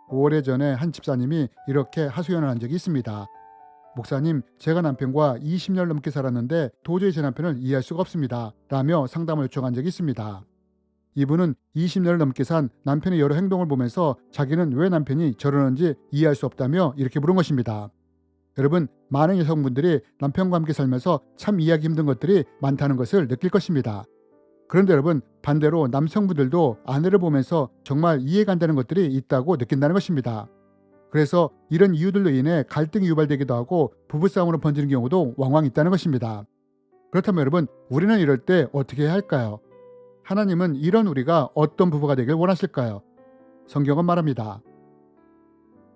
오래전에 한 집사님이 이렇게 하소연을 한 적이 있습니다. 목사님, 제가 남편과 20년 넘게 살았는데 도저히 제 남편을 이해할 수가 없습니다. 라며 상담을 요청한 적이 있습니다. 이분은 20년을 넘게 산 남편의 여러 행동을 보면서 자기는 왜 남편이 저러는지 이해할 수 없다며 이렇게 물은 것입니다. 여러분, 많은 여성분들이 남편과 함께 살면서 참 이해하기 힘든 것들이 많다는 것을 느낄 것입니다. 그런데 여러분, 반대로 남성분들도 아내를 보면서 정말 이해가 안 되는 것들이 있다고 느낀다는 것입니다. 그래서 이런 이유들로 인해 갈등이 유발되기도 하고 부부싸움으로 번지는 경우도 왕왕 있다는 것입니다. 그렇다면 여러분, 우리는 이럴 때 어떻게 해야 할까요? 하나님은 이런 우리가 어떤 부부가 되길 원하실까요? 성경은 말합니다.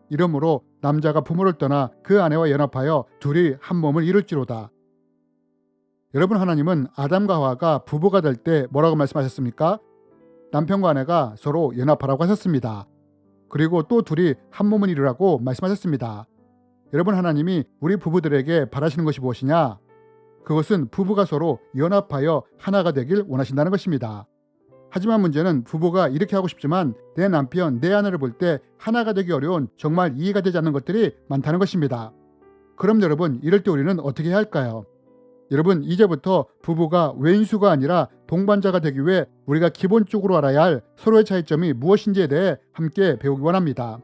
이러므로 남자가 부모를 떠나 그 아내와 연합하여 둘이 한 몸을 이룰지로다. 여러분, 하나님은 아담과 하와가 부부가 될 때 뭐라고 말씀하셨습니까? 남편과 아내가 서로 연합하라고 하셨습니다. 그리고 또 둘이 한 몸을 이루라고 말씀하셨습니다. 여러분, 하나님이 우리 부부들에게 바라시는 것이 무엇이냐? 그것은 부부가 서로 연합하여 하나가 되길 원하신다는 것입니다. 하지만 문제는 부부가 이렇게 하고 싶지만 내 남편, 내 아내를 볼 때 하나가 되기 어려운 정말 이해가 되지 않는 것들이 많다는 것입니다. 그럼 여러분, 이럴 때 우리는 어떻게 해야 할까요? 여러분, 이제부터 부부가 왼수가 아니라 동반자가 되기 위해 우리가 기본적으로 알아야 할 서로의 차이점이 무엇인지에 대해 함께 배우기 원합니다.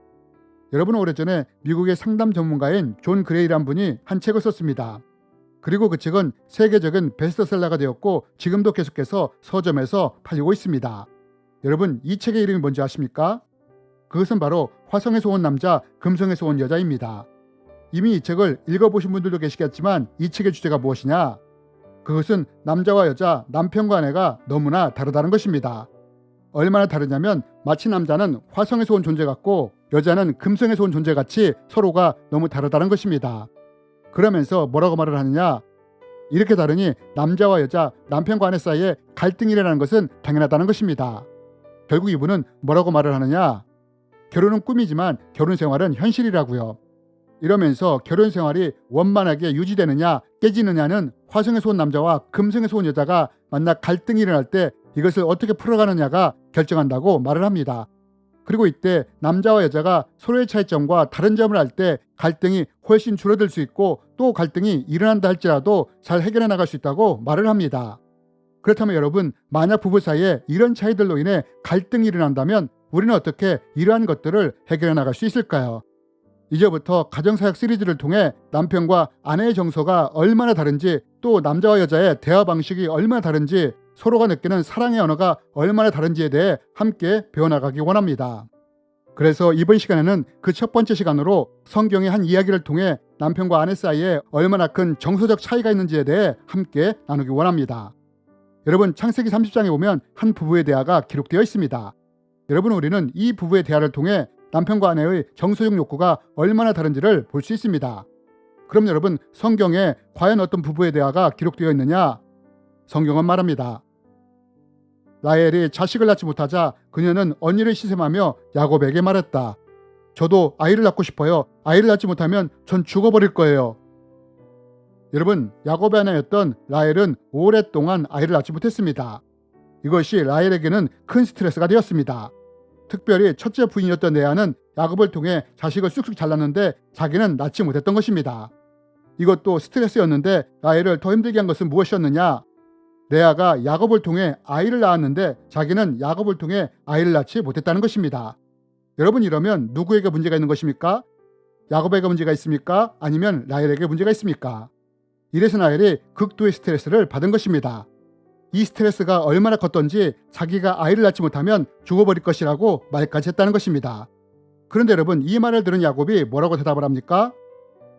여러분은 오래전에 미국의 상담 전문가인 존 그레이라는 분이 한 책을 썼습니다. 그리고 그 책은 세계적인 베스트셀러가 되었고 지금도 계속해서 서점에서 팔리고 있습니다. 여러분, 이 책의 이름이 뭔지 아십니까? 그것은 바로 화성에서 온 남자, 금성에서 온 여자입니다. 이미 이 책을 읽어보신 분들도 계시겠지만 이 책의 주제가 무엇이냐? 그것은 남자와 여자, 남편과 아내가 너무나 다르다는 것입니다. 얼마나 다르냐면 마치 남자는 화성에서 온 존재 같고 여자는 금성에서 온 존재 같이 서로가 너무 다르다는 것입니다. 그러면서 뭐라고 말을 하느냐? 이렇게 다르니 남자와 여자, 남편과 아내 사이에 갈등이 일어나는 것은 당연하다는 것입니다. 결국 이분은 뭐라고 말을 하느냐? 결혼은 꿈이지만 결혼 생활은 현실이라고요. 이러면서 결혼 생활이 원만하게 유지되느냐 깨지느냐는 화성에서 온 남자와 금성에서 온 여자가 만나 갈등이 일어날 때 이것을 어떻게 풀어가느냐가 결정한다고 말을 합니다. 그리고 이때 남자와 여자가 서로의 차이점과 다른 점을 알 때 갈등이 훨씬 줄어들 수 있고 또 갈등이 일어난다 할지라도 잘 해결해 나갈 수 있다고 말을 합니다. 그렇다면 여러분, 만약 부부 사이에 이런 차이들로 인해 갈등이 일어난다면 우리는 어떻게 이러한 것들을 해결해 나갈 수 있을까요? 이제부터 가정사역 시리즈를 통해 남편과 아내의 정서가 얼마나 다른지 또 남자와 여자의 대화 방식이 얼마나 다른지 서로가 느끼는 사랑의 언어가 얼마나 다른지에 대해 함께 배워나가기 원합니다. 그래서 이번 시간에는 그 첫 번째 시간으로 성경의 한 이야기를 통해 남편과 아내 사이에 얼마나 큰 정서적 차이가 있는지에 대해 함께 나누기 원합니다. 여러분, 창세기 30장에 보면 한 부부의 대화가 기록되어 있습니다. 여러분, 우리는 이 부부의 대화를 통해 남편과 아내의 정서적 욕구가 얼마나 다른지를 볼 수 있습니다. 그럼 여러분, 성경에 과연 어떤 부부의 대화가 기록되어 있느냐? 성경은 말합니다. 라헬이 자식을 낳지 못하자 그녀는 언니를 시샘하며 야곱에게 말했다. 저도 아이를 낳고 싶어요. 아이를 낳지 못하면 전 죽어버릴 거예요. 여러분, 야곱의 아내였던 라헬은 오랫동안 아이를 낳지 못했습니다. 이것이 라헬에게는 큰 스트레스가 되었습니다. 특별히 첫째 부인이었던 레아는 야곱을 통해 자식을 쑥쑥 잘 낳는데 자기는 낳지 못했던 것입니다. 이것도 스트레스였는데 라헬을 더 힘들게 한 것은 무엇이었느냐? 레아가 야곱을 통해 아이를 낳았는데 자기는 야곱을 통해 아이를 낳지 못했다는 것입니다. 여러분, 이러면 누구에게 문제가 있는 것입니까? 야곱에게 문제가 있습니까? 아니면 라헬에게 문제가 있습니까? 이래서 라헬이 극도의 스트레스를 받은 것입니다. 이 스트레스가 얼마나 컸던지 자기가 아이를 낳지 못하면 죽어버릴 것이라고 말까지 했다는 것입니다. 그런데 여러분, 이 말을 들은 야곱이 뭐라고 대답을 합니까?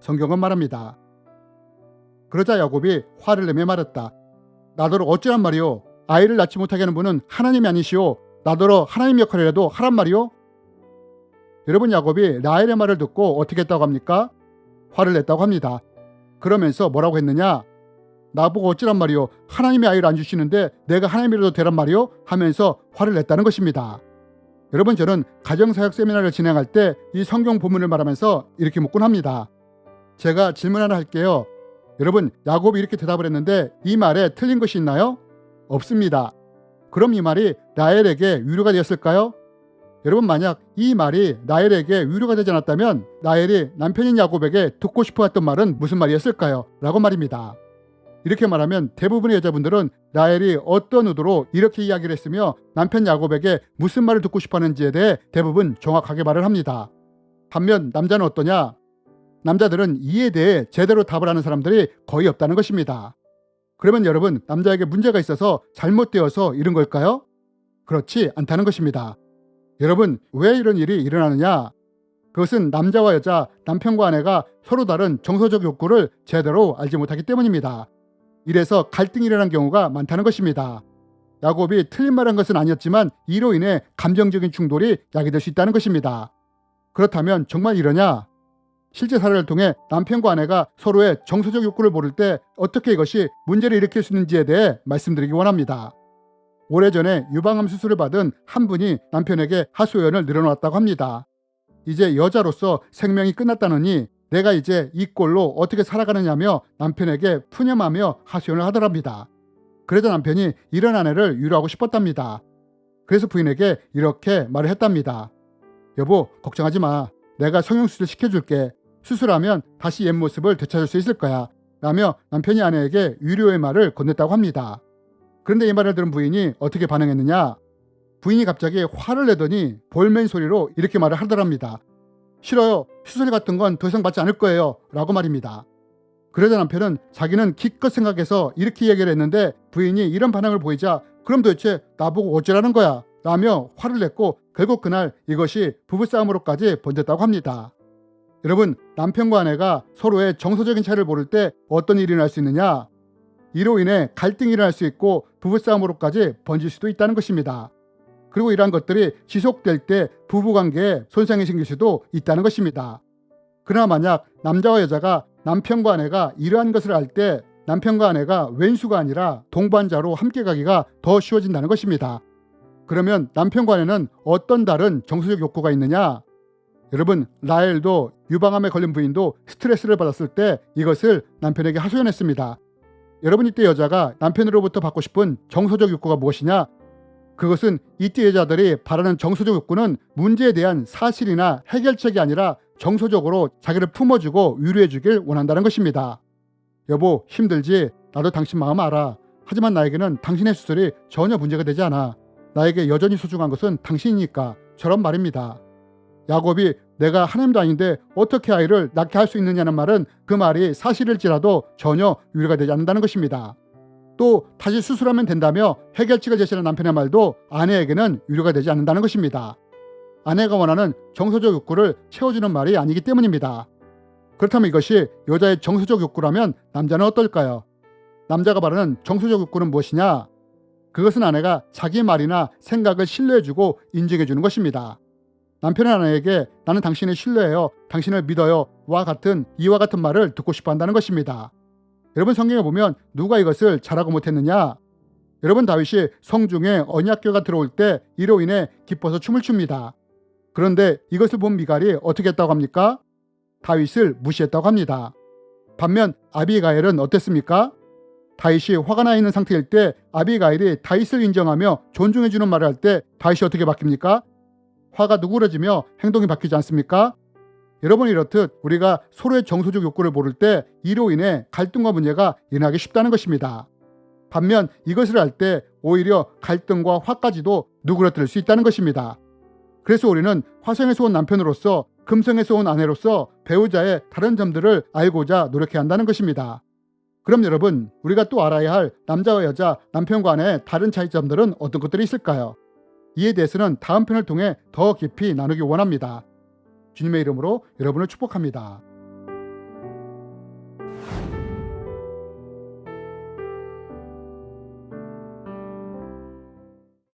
성경은 말합니다. 그러자 야곱이 화를 내며 말했다. 나더러 어찌란 말이오? 아이를 낳지 못하게 하는 분은 하나님이 아니시오. 나더러 하나님 역할이라도 하란 말이오? 여러분, 야곱이 라헬의 말을 듣고 어떻게 했다고 합니까? 화를 냈다고 합니다. 그러면서 뭐라고 했느냐? 나보고 어찌란 말이오? 하나님이 아이를 안 주시는데 내가 하나님이라도 되란 말이오? 하면서 화를 냈다는 것입니다. 여러분, 저는 가정사역 세미나를 진행할 때 이 성경 본문을 말하면서 이렇게 묻곤 합니다. 제가 질문 하나 할게요. 여러분, 야곱이 이렇게 대답을 했는데 이 말에 틀린 것이 있나요? 없습니다. 그럼 이 말이 라헬에게 위로가 되었을까요? 여러분, 만약 이 말이 라헬에게 위로가 되지 않았다면 라헬이 남편인 야곱에게 듣고 싶어 했던 말은 무슨 말이었을까요? 라고 말입니다. 이렇게 말하면 대부분의 여자분들은 라헬이 어떤 의도로 이렇게 이야기를 했으며 남편 야곱에게 무슨 말을 듣고 싶어 하는지에 대해 대부분 정확하게 말을 합니다. 반면 남자는 어떠냐? 남자들은 이에 대해 제대로 답을 하는 사람들이 거의 없다는 것입니다. 그러면 여러분, 남자에게 문제가 있어서 잘못되어서 이런 걸까요? 그렇지 않다는 것입니다. 여러분, 왜 이런 일이 일어나느냐? 그것은 남자와 여자, 남편과 아내가 서로 다른 정서적 욕구를 제대로 알지 못하기 때문입니다. 이래서 갈등이 일어난 경우가 많다는 것입니다. 야곱이 틀린 말한 것은 아니었지만 이로 인해 감정적인 충돌이 야기될 수 있다는 것입니다. 그렇다면 정말 이러냐? 실제 사례를 통해 남편과 아내가 서로의 정서적 욕구를 모를 때 어떻게 이것이 문제를 일으킬 수 있는지에 대해 말씀드리기 원합니다. 오래전에 유방암 수술을 받은 한 분이 남편에게 하소연을 늘어놓았다고 합니다. 이제 여자로서 생명이 끝났다느니 내가 이제 이 꼴로 어떻게 살아가느냐며 남편에게 푸념하며 하소연을 하더랍니다. 그래도 남편이 이런 아내를 위로하고 싶었답니다. 그래서 부인에게 이렇게 말을 했답니다. 여보, 걱정하지 마. 내가 성형수술 시켜줄게. 수술하면 다시 옛 모습을 되찾을 수 있을 거야. 라며 남편이 아내에게 위로의 말을 건넸다고 합니다. 그런데 이 말을 들은 부인이 어떻게 반응했느냐? 부인이 갑자기 화를 내더니 볼멘 소리로 이렇게 말을 하더랍니다. 싫어요. 수술 같은 건 더 이상 받지 않을 거예요. 라고 말입니다. 그러자 남편은 자기는 기껏 생각해서 이렇게 얘기를 했는데 부인이 이런 반응을 보이자 그럼 도대체 나보고 어쩌라는 거야? 라며 화를 냈고 결국 그날 이것이 부부싸움으로까지 번졌다고 합니다. 여러분, 남편과 아내가 서로의 정서적인 차이를 모를 때 어떤 일이 일어날 수 있느냐? 이로 인해 갈등이 일어날 수 있고 부부싸움으로까지 번질 수도 있다는 것입니다. 그리고 이러한 것들이 지속될 때 부부관계에 손상이 생길 수도 있다는 것입니다. 그러나 만약 남자와 여자가 남편과 아내가 이러한 것을 알 때 남편과 아내가 왼수가 아니라 동반자로 함께 가기가 더 쉬워진다는 것입니다. 그러면 남편과 아내는 어떤 다른 정서적 욕구가 있느냐? 여러분, 라헬도 유방암에 걸린 부인도 스트레스를 받았을 때 이것을 남편에게 하소연했습니다. 여러분, 이때 여자가 남편으로부터 받고 싶은 정서적 욕구가 무엇이냐? 그것은 이때 여자들이 바라는 정서적 욕구는 문제에 대한 사실이나 해결책이 아니라 정서적으로 자기를 품어주고 위로해주길 원한다는 것입니다. 여보, 힘들지? 나도 당신 마음 알아. 하지만 나에게는 당신의 수술이 전혀 문제가 되지 않아. 나에게 여전히 소중한 것은 당신이니까. 저런 말입니다. 야곱이 내가 하나님도 아닌데 어떻게 아이를 낳게 할 수 있느냐는 말은 그 말이 사실일지라도 전혀 위로가 되지 않는다는 것입니다. 또 다시 수술하면 된다며 해결책을 제시하는 남편의 말도 아내에게는 위로가 되지 않는다는 것입니다. 아내가 원하는 정서적 욕구를 채워주는 말이 아니기 때문입니다. 그렇다면 이것이 여자의 정서적 욕구라면 남자는 어떨까요? 남자가 말하는 정서적 욕구는 무엇이냐? 그것은 아내가 자기 말이나 생각을 신뢰해주고 인정해주는 것입니다. 남편은 아내에게 나는 당신을 신뢰해요, 당신을 믿어요 와 같은 이와 같은 말을 듣고 싶어 한다는 것입니다. 여러분, 성경에 보면 누가 이것을 잘하고 못했느냐? 여러분, 다윗이 성중에 언약궤가 들어올 때 이로 인해 기뻐서 춤을 춥니다. 그런데 이것을 본 미갈이 어떻게 했다고 합니까? 다윗을 무시했다고 합니다. 반면 아비가일은 어땠습니까? 다윗이 화가 나 있는 상태일 때 아비가일이 다윗을 인정하며 존중해주는 말을 할 때 다윗이 어떻게 바뀝니까? 화가 누그러지며 행동이 바뀌지 않습니까? 여러분, 이렇듯 우리가 서로의 정서적 욕구를 모를 때 이로 인해 갈등과 문제가 일어나기 쉽다는 것입니다. 반면 이것을 할 때 오히려 갈등과 화까지도 누그러뜨릴 수 있다는 것입니다. 그래서 우리는 화성에서 온 남편으로서 금성에서 온 아내로서 배우자의 다른 점들을 알고자 노력해야 한다는 것입니다. 그럼 여러분, 우리가 또 알아야 할 남자와 여자, 남편과 아내의 다른 차이점들은 어떤 것들이 있을까요? 이에 대해서는 다음 편을 통해 더 깊이 나누기 원합니다. 주님의 이름으로 여러분을 축복합니다.